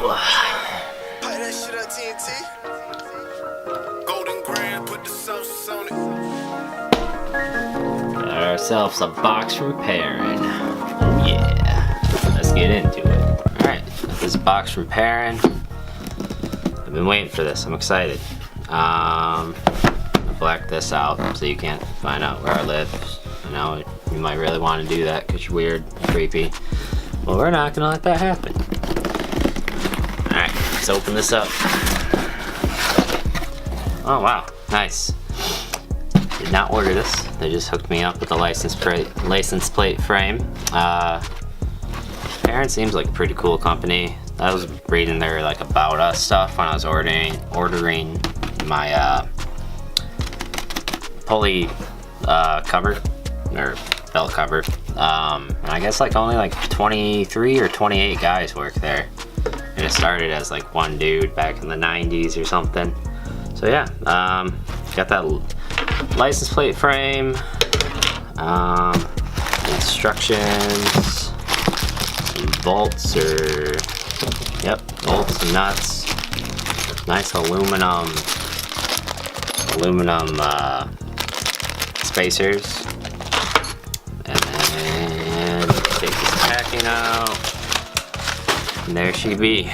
that shit on TNT. Golden Grand, put the sauce on it. Got ourselves a box from Perrin. Oh yeah. Let's get into it. Alright, this is a box from Perrin. I've been waiting for this. I'm excited. I'll black this out so you can't find out where I live. I know you might really want to do that because you're weird, creepy. Well, we're not gonna let that happen. Alright, let's open this up. Oh wow, nice. Did not order this. They just hooked me up with a license plate frame. Perrin seems like a pretty cool company. I was reading their like about us stuff when I was ordering my Pulley cover or belt cover. And I guess like only like 23 or 28 guys work there. And it started as like one dude back in the 90s or something. So yeah, got that license plate frame, instructions, bolts bolts and nuts, nice aluminum spacers, and then take this packing out, and there she be.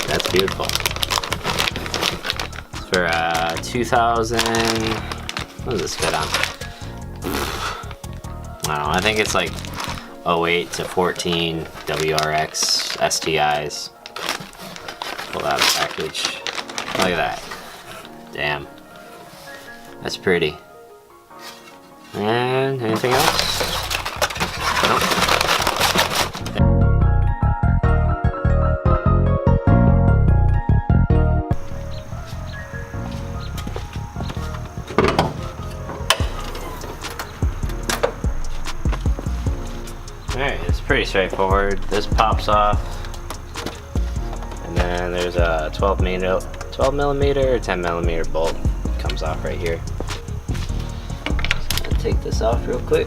That's beautiful. For 2000, what does this fit on? I don't know, I think it's like 08 to 14 WRX STIs. Pull out a package. Look at that. Damn. That's pretty. And anything else? Nope. Alright, it's pretty straightforward. This pops off, and then there's a 12 millimeter or 10 millimeter bolt comes off right here. Just gonna take this off real quick.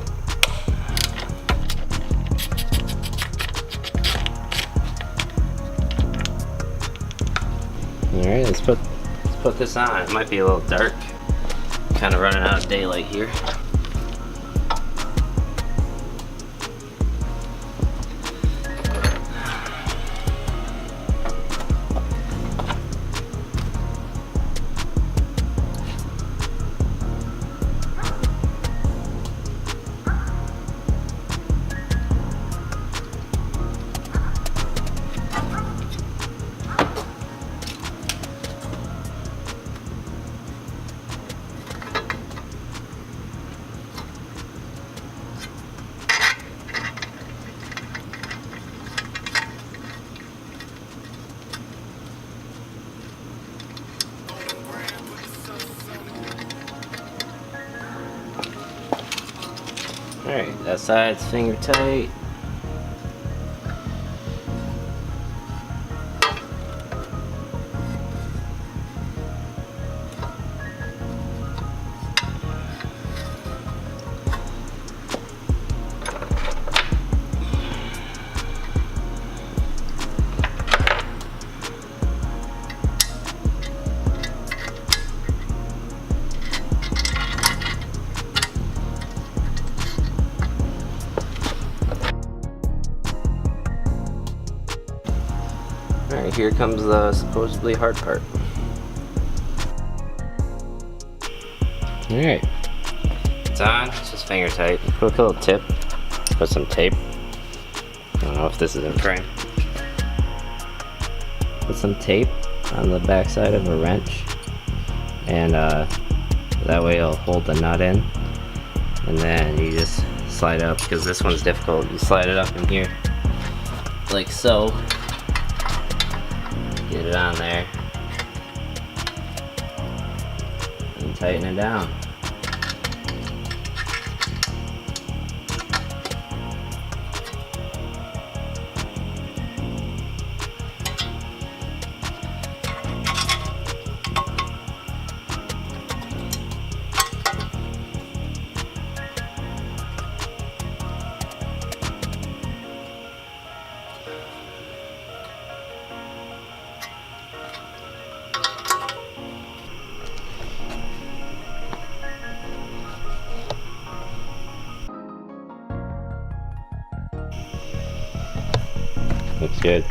Alright, let's put this on. It might be a little dark. Kind of running out of daylight here. Alright, that side's finger tight. Alright, here comes the supposedly hard part. Alright, it's on, it's just finger tight. Put a little tip, put some tape. I don't know if this is in frame. Put some tape on the back side of a wrench, and that way it'll hold the nut in. And then you just slide it up, because this one's difficult. You slide it up in here, like so. Get it on there and tighten it down. looks good.